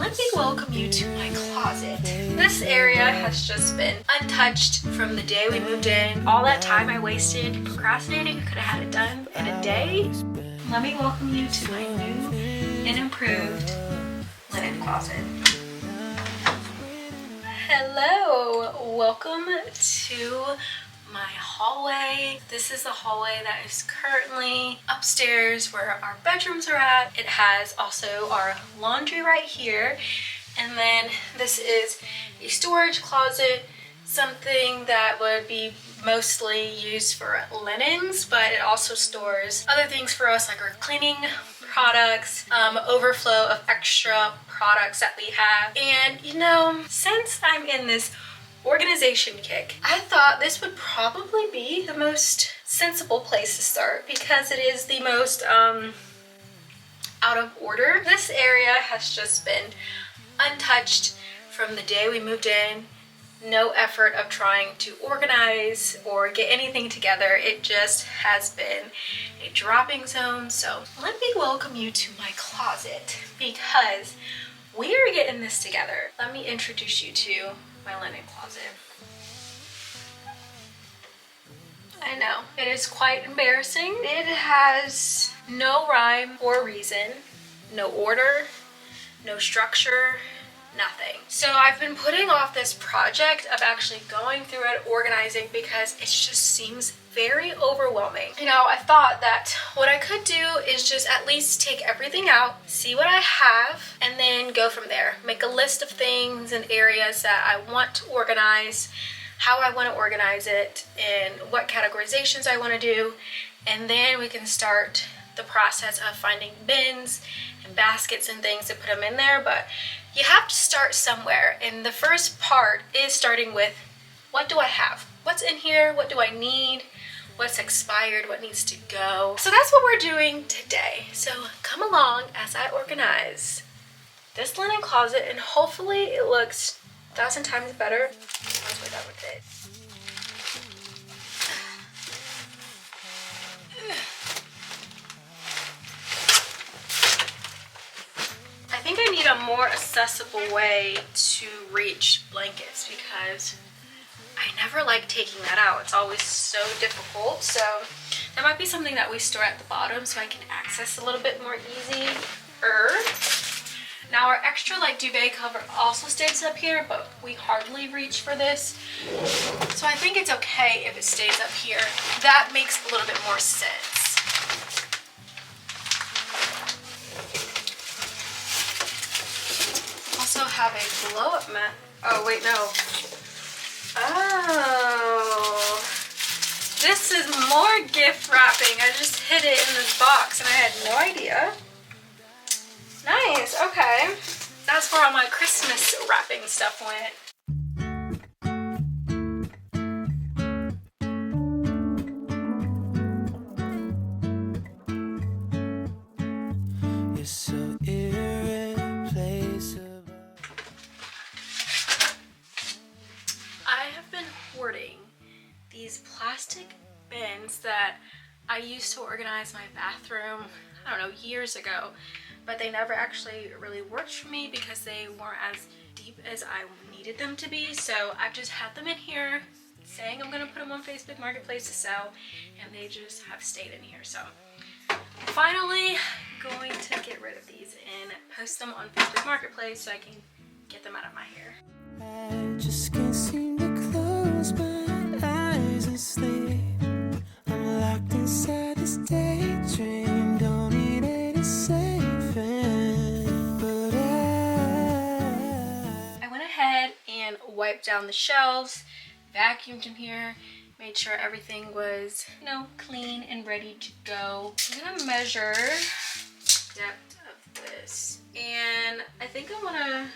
let me welcome you to my closet. This area has just been untouched from the day we moved in. All that time I wasted procrastinating, could have had it done in a day. Let me welcome you to my new and improved linen closet. Hello, welcome to my hallway. This is the hallway that is currently upstairs where our bedrooms are at. It has also our laundry right here. And then this is a storage closet, something that would be mostly used for linens, but it also stores other things for us like our cleaning products, overflow of extra products that we have. And you know, since I'm in this organization kick, I thought this would probably be the most sensible place to start because it is the most out of order. This area has just been untouched from the day we moved in. No effort of trying to organize or get anything together. It just has been a dropping zone. So let me welcome you to my closet because we are getting this together. Let me introduce you to my linen closet. I know, it is quite embarrassing. It has no rhyme or reason, no order, no structure, nothing. So I've been putting off this project of actually going through it, organizing, because it just seems very overwhelming. You know, I thought that what I could do is just at least take everything out, see what I have, and then go from there. Make a list of things and areas that I want to organize, how I want to organize it, and what categorizations I want to do, and then we can start the process of finding bins and baskets and things to put them in there. But you have to start somewhere, and the first part is starting with, what do I have? What's in here? What do I need? What's expired? What needs to go? So that's what we're doing today. So come along as I organize this linen closet, and hopefully it looks 1,000 times better once we're done with it. I think I need a more accessible way to reach blankets because I never like taking that out. It's always so difficult. So that might be something that we store at the bottom so I can access a little bit more easier. Now our extra like duvet cover also stays up here, but we hardly reach for this. So I think it's okay if it stays up here. That makes a little bit more sense. Also have a blow up mat. Oh wait, no. Oh, this is more gift wrapping. I just hid it in this box and I had no idea. Nice, okay. That's where all my Christmas wrapping stuff went. You're so irreplaceable. I have been hoarding these plastic bins that I used to organize my bathroom, I don't know, years ago. But they never actually really worked for me because they weren't as deep as I needed them to be. So I've just had them in here saying I'm gonna put them on Facebook Marketplace to sell, and they just have stayed in here. So finally going to get rid of these and post them on Facebook Marketplace so I can get them out of my hair. I just can't seem to close my eyes and sleep. I'm locked inside this daydream. Don't need any saving, but I went ahead and wiped down the shelves, vacuumed in here, made sure everything was, you know, clean and ready to go. I'm gonna measure depth of this, and I think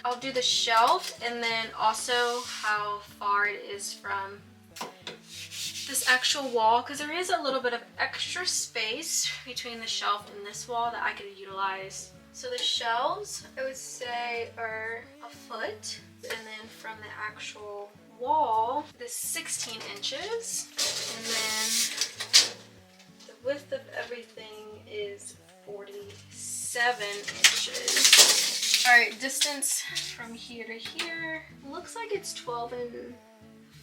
I'll do the shelf and then also how far it is from this actual wall, because there is a little bit of extra space between the shelf and this wall that I could utilize. So the shelves, I would say, are a foot, and then from the actual wall, it is 16 inches, and then the width of everything is 47 inches. All right, distance from here to here. Looks like it's 12 and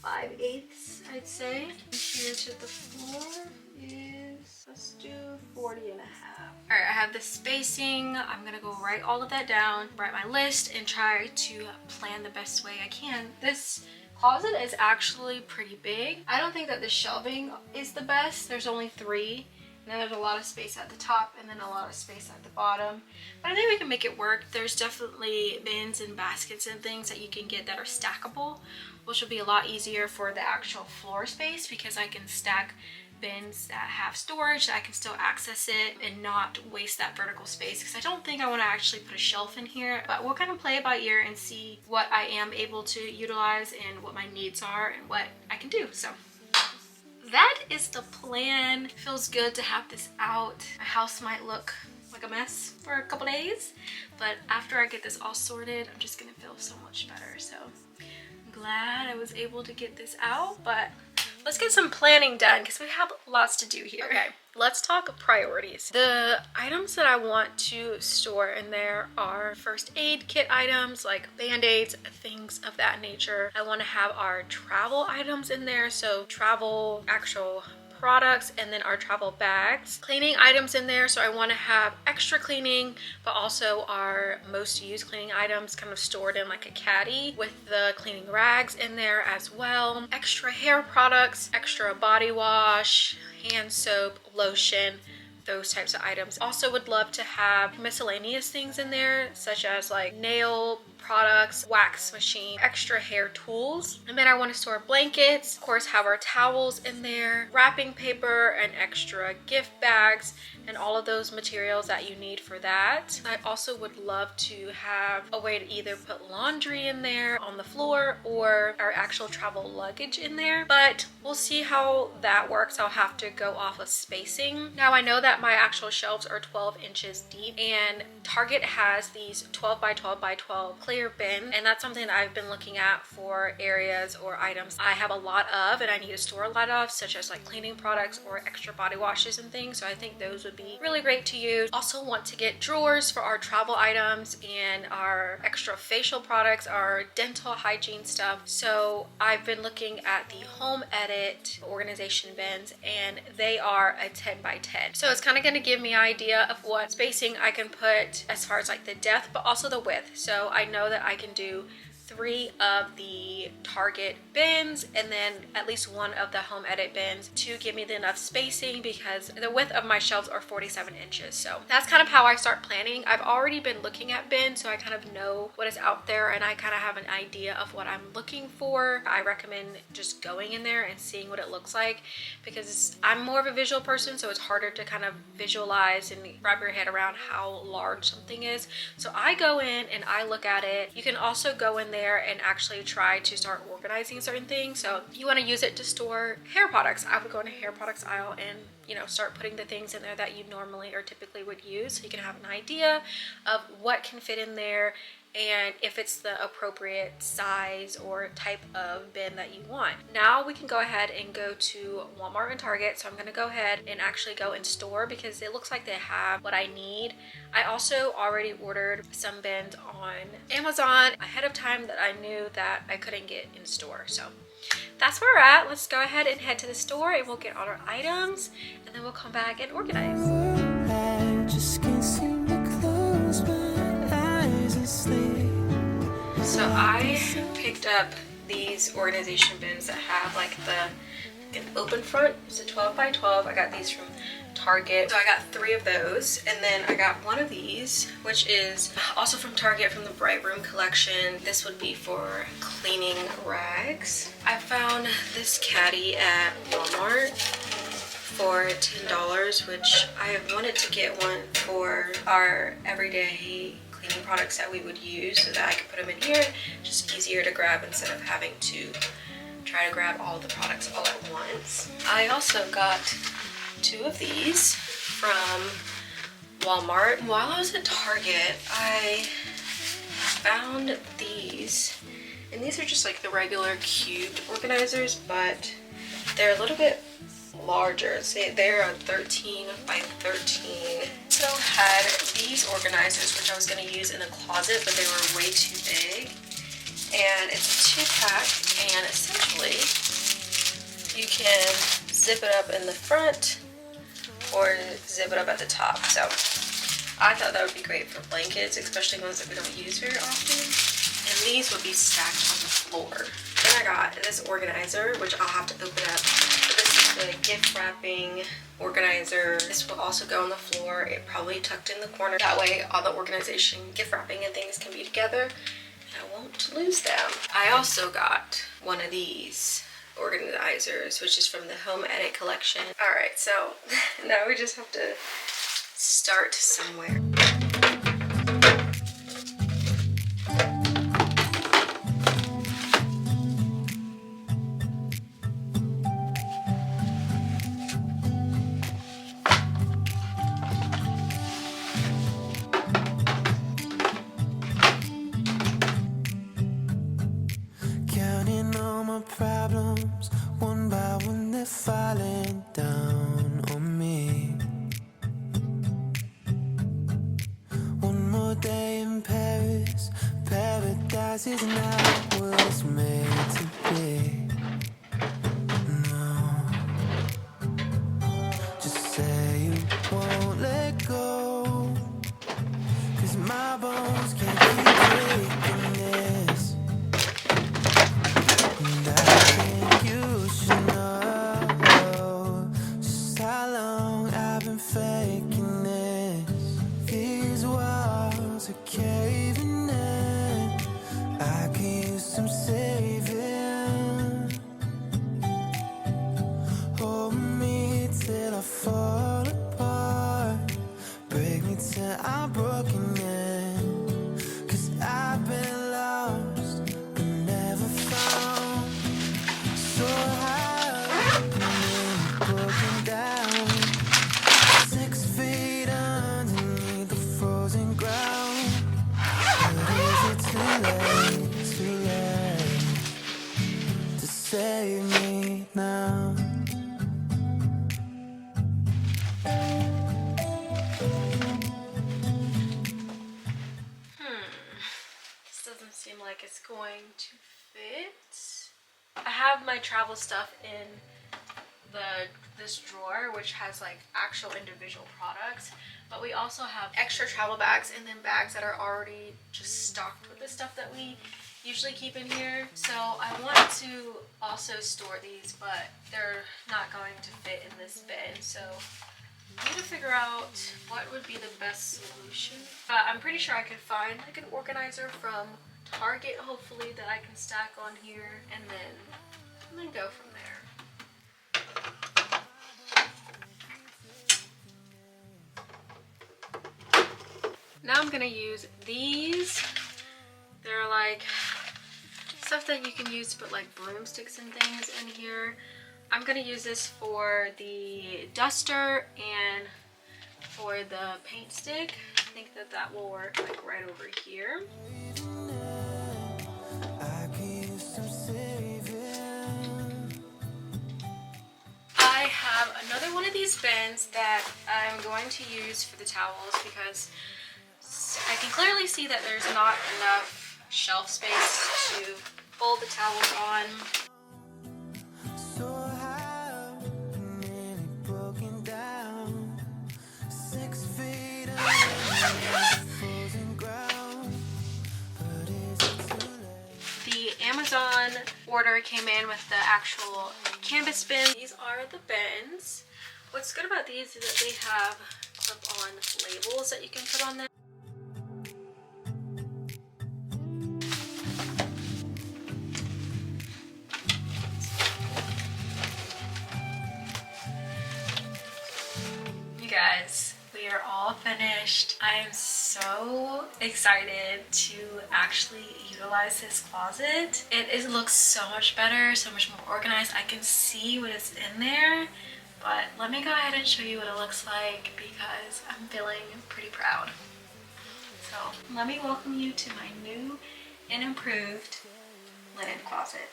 5/8, I'd say. Here to the floor is, let's do 40 and a half. All right, I have the spacing. I'm gonna go write all of that down, write my list, and try to plan the best way I can. This closet is actually pretty big. I don't think that the shelving is the best. There's only 3. And then there's a lot of space at the top and then a lot of space at the bottom. But I think we can make it work. There's definitely bins and baskets and things that you can get that are stackable, which will be a lot easier for the actual floor space because I can stack bins that have storage that I can still access it and not waste that vertical space, because I don't think I want to actually put a shelf in here. But we'll kind of play it by ear and see what I am able to utilize and what my needs are and what I can do. So that is the plan. Feels good to have this out. My house might look like a mess for a couple days, but after I get this all sorted, I'm just gonna feel so much better. So I'm glad I was able to get this out, but let's get some planning done because we have lots to do here. Okay, let's talk priorities. The items that I want to store in there are first aid kit items like band-aids, things of that nature. I want to have our travel items in there, so travel actual products, and then our travel bags. Cleaning items in there, so I want to have extra cleaning but also our most used cleaning items kind of stored in like a caddy with the cleaning rags in there as well. Extra hair products, extra body wash, hand soap, lotion, those types of items. Also would love to have miscellaneous things in there such as like nail products, wax machine, extra hair tools. And then I want to store blankets, of course have our towels in there, wrapping paper, and extra gift bags, and all of those materials that you need for that. I also would love to have a way to either put laundry in there on the floor or our actual travel luggage in there, but we'll see how that works. I'll have to go off of spacing. Now I know that my actual shelves are 12 inches deep, and Target has these 12 by 12 by 12 clear bin, and that's something that I've been looking at for areas or items I have a lot of and I need to store a lot of, such as like cleaning products or extra body washes and things. So I think those would be really great to use. Also want to get drawers for our travel items and our extra facial products, our dental hygiene stuff. So I've been looking at the Home Edit organization bins, and they are a 10 by 10. So it's kind of going to give me an idea of what spacing I can put as far as like the depth but also the width. So I know that I can do 3 of the Target bins and then at least 1 of the Home Edit bins to give me enough spacing, because the width of my shelves are 47 inches. So that's kind of how I start planning. I've already been looking at bins, so I kind of know what is out there and I kind of have an idea of what I'm looking for. I recommend just going in there and seeing what it looks like, because I'm more of a visual person, so it's harder to kind of visualize and wrap your head around how large something is. So I go in and I look at it. You can also go in there and actually try to start organizing certain things. So if you want to use it to store hair products, I would go in a hair products aisle and, you know, start putting the things in there that you normally or typically would use, so you can have an idea of what can fit in there and if it's the appropriate size or type of bin that you want. Now we can go ahead and go to Walmart and Target. So I'm going to go ahead and actually go in store because it looks like they have what I need. I also already ordered some bins on Amazon ahead of time that I knew that I couldn't get in store. So that's where we're at. Let's go ahead and head to the store and we'll get all our items and then we'll come back and organize. I just can't seem to close my eyes and sleep. So I picked up these organization bins that have like an open front. It's a 12 by 12. I got these from Target. So I got 3 of those, and then I got 1 of these, which is also from Target from the Brightroom collection. This would be for cleaning rags. I found this caddy at Walmart for $10, which I have wanted to get one for our everyday cleaning products that we would use, so that I could put them in here. Just easier to grab instead of having to try to grab all the products all at once. I also got 2 of these from Walmart. While I was at Target, I found these, and these are just like the regular cubed organizers, but they're a little bit larger. See, they're a 13 by 13. So had these organizers, which I was going to use in the closet, but they were way too big. And it's a 2-pack, and essentially you can zip it up in the front or zip it up at the top. So I thought that would be great for blankets, especially ones that we don't use very often. And these would be stacked on the floor. Then I got this organizer, which I'll have to open up. But this is the gift wrapping organizer. This will also go on the floor. It probably tucked in the corner. That way all the organization, gift wrapping, and things can be together. I won't lose them. I also got one of these organizers, which is from the Home Edit collection. All right, so now we just have to start somewhere. Counting all my problems, one by one they're falling down on me. One more day in Paris, paradise is not what it's made to be. No, just say you won't let go, 'cause my bones can't keep taking this. And I think you should know just how long I've been faking this. These walls are caving in. I can use some saving. Hold me till I fall apart. Break me till I'm broken in. 'Cause I've been lost but never found. So I've been broken down. 6 feet underneath the frozen ground. But is it too late to save me now? This doesn't seem like it's going to fit. I have my travel stuff in this drawer, which has like actual individual products, but we also have extra travel bags and then bags that are already just stocked with the stuff that we usually keep in here. So I want to also store these, but they're not going to fit in this bin. So I need to figure out what would be the best solution. I'm pretty sure I could find like an organizer from Target, hopefully, that I can stack on here and then go from there. Now I'm gonna use these. They're like stuff that you can use to put like broomsticks and things in here. I'm gonna use this for the duster and for the paint stick. I think that will work like right over here. I have another one of these bins that I'm going to use for the towels because I can clearly see that there's not enough shelf space to fold the towels on. The Amazon order came in with the actual canvas bin. These are the bins. What's good about these is that they have clip-on labels that you can put on them. You guys, we are all finished. I am so excited to actually utilize this closet. It looks so much better, so much more organized. I can see what is in there, but let me go ahead and show you what it looks like because I'm feeling pretty proud. So let me welcome you to my new and improved linen closet.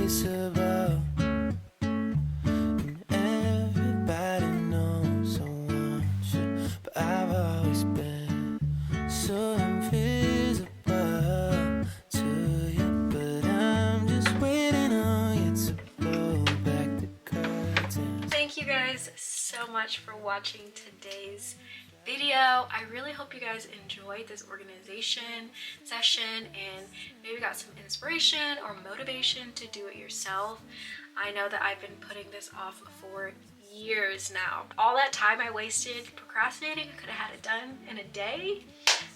irreplaceable. And everybody knows I want you, but I've always been so invisible to you. But I'm just waiting on you to blow back the curtain. Thank you guys so much for watching today's video. I really hope you guys enjoyed this organization session and maybe got some inspiration or motivation to do it yourself. I know that I've been putting this off for years now. All that time I wasted procrastinating, I could have had it done in a day.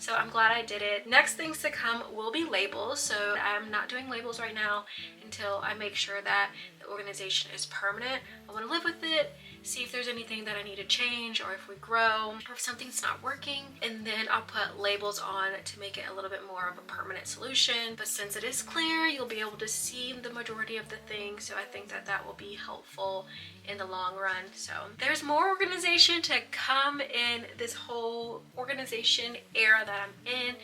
So I'm glad I did it. Next things to come will be labels. So I'm not doing labels right now until I make sure that the organization is permanent. I want to live with it, see if there's anything that I need to change, or if we grow, or if something's not working, and then I'll put labels on to make it a little bit more of a permanent solution. But since it is clear, you'll be able to see the majority of the things, so I think that that will be helpful in the long run. So there's more organization to come in this whole organization era that I'm in.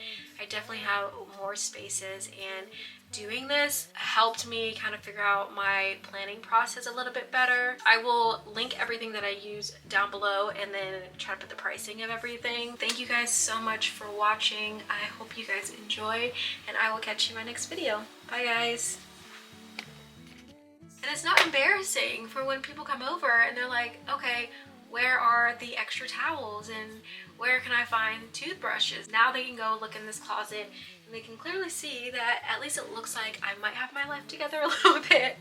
I definitely have more spaces, and doing this helped me kind of figure out my planning process a little bit better. I will link everything that I use down below and then try to put the pricing of everything. Thank you guys so much for watching. I hope you guys enjoy, and I will catch you in my next video. Bye guys. And it's not embarrassing for when people come over and they're like, okay, where are the extra towels and where can I find toothbrushes? Now they can go look in this closet and they can clearly see that at least it looks like I might have my life together a little bit.